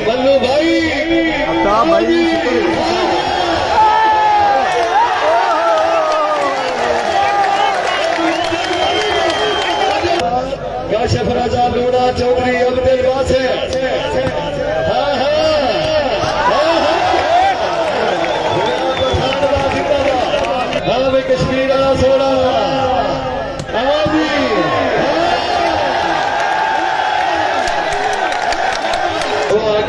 बल्लू भाई अफ्ताब भाई काशिफ राजा लूड़ा चौधरी अब्दुल वासे हाँ भाई कश्मीर वाला सोना हाँ जी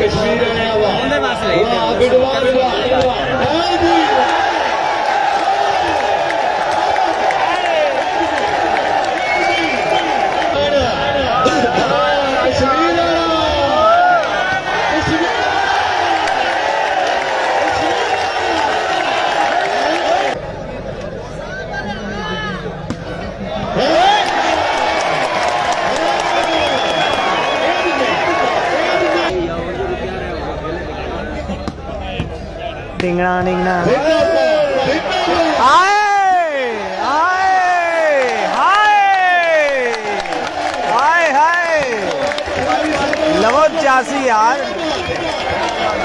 कश्मीर आया वाह बिडवा हाँ जी टिंगना टिंगना हाय हाय हाय हाय हाय लवो 85 यार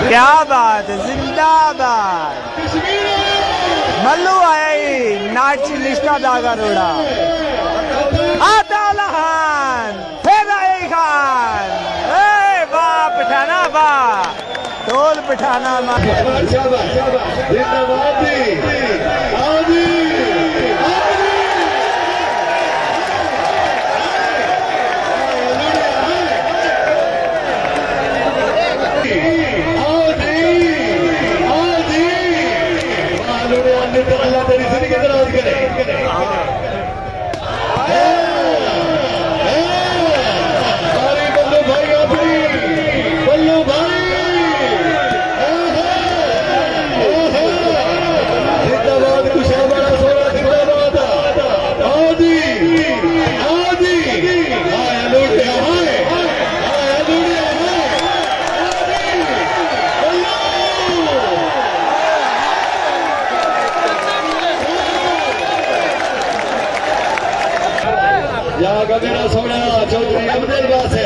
क्या बात है जिंदाबाद मल्लू आया ही नाची लिस्टा दागा रोड़ा आता खान फिर आए खान ए वाह पठाना वाह टोल पठाना मेरा सोना चौधरी अब्दुल वासे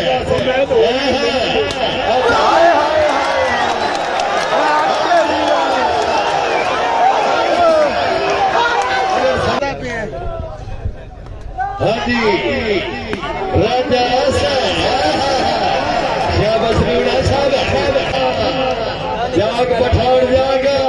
हाँ जी राजा शाबाश मीणा साहब जाग पठान जागा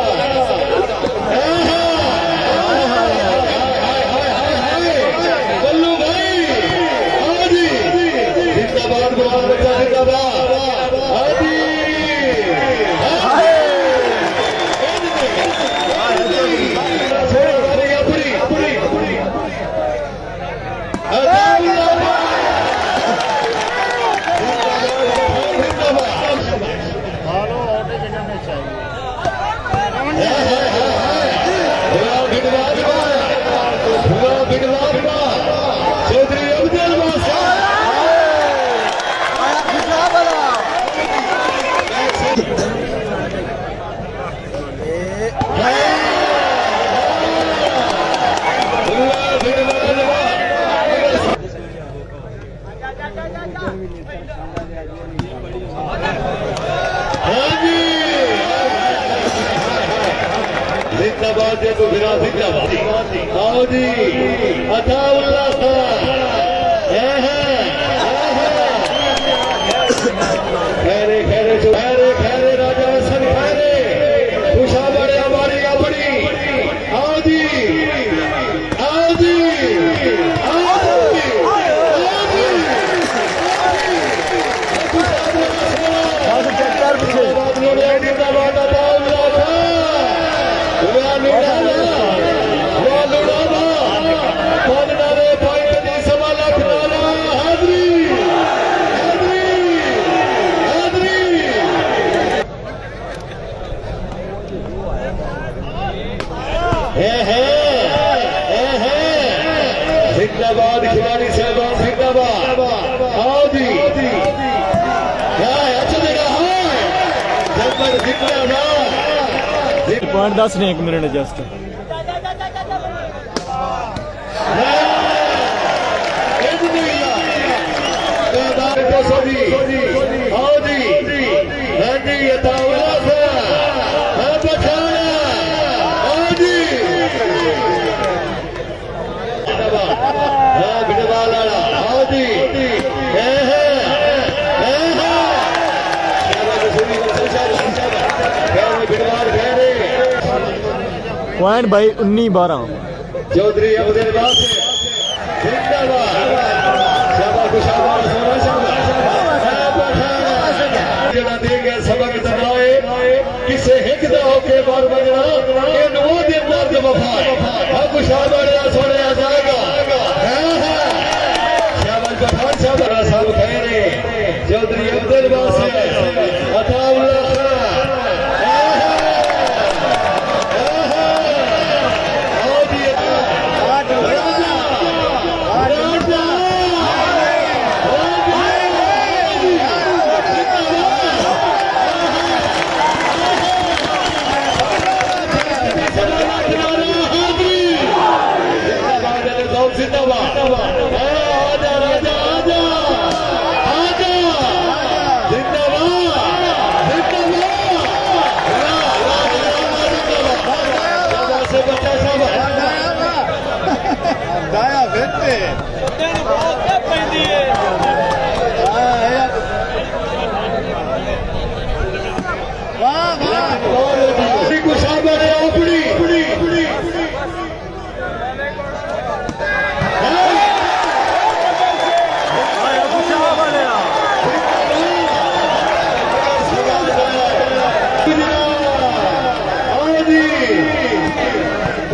जिंदाबाद तो फिर जिंदाबाद आओ जी अताउल्लाह खैरे खैरे खैरे खैरे राजा हसन खैरे खुशा बड़े हमारी अपनी आओ जी आओ जी आओ जिंदाबाद खिलाड़ी साहबान जिंदाबाद आओ जी क्या है अच्छा जगह है पॉइंट 10 ने 1 मिनट जस्ट आओ जी पॉइंट भाई 19-12 चौधरी अब्दुल बासित जिंदाबाद शाबाश शाबाश शाबाश जेड़ा दे गए सबक तनाए किसे हिक दा होके बार बजना ये नो दिन दर्द वफा अब शाबाश सोने आ जाएगा शाबाश पठान शाबाश सब खैर चौधरी अब्दुल बासित अताउल्लाह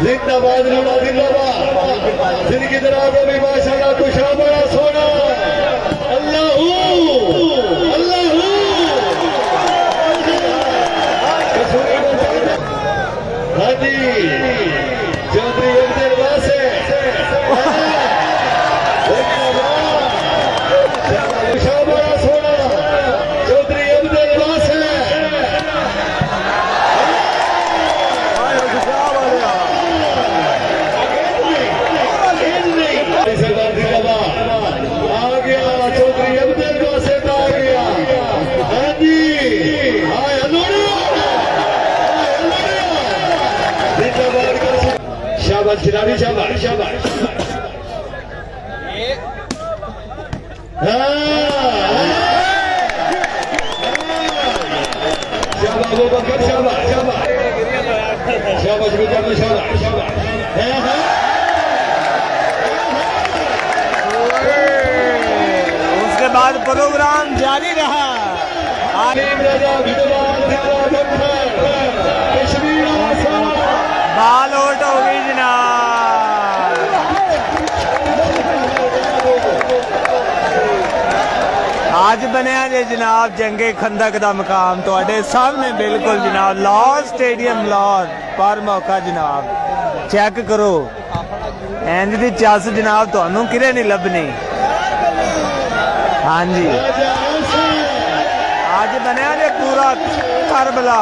जिंदाबाद लोड़ा जिंदाबाद जिनकी तरह को भी माशाल्लाह खुशा बड़ा सोना अल्लाह अल्लाह हाँ जी चौधरी अब्दुल बासित खुशा बड़ा सोना चौधरी अब्दुल बासित आ गया चौधरी अब्दुल बासित आ गया हाँ जी शाबाश खिलाड़ी शाबाश शाबाश शाबाश वो बकर शाबाश शाबाश शाबाश बेटा शाबाश शाबाश बाद प्रोग्राम जारी रहा। बाल आउट हो गई जनाब। आज बनया जे जनाब जंगे खंदक का मुकाम तुहाडे सामने बिल्कुल जनाब लाहौर स्टेडियम लाहौर पर मौका जनाब चेक करो इंज दी चस जनाब तुहानू किरे नहीं लभनी। हाँ जी आज बनया जे पूरा करबला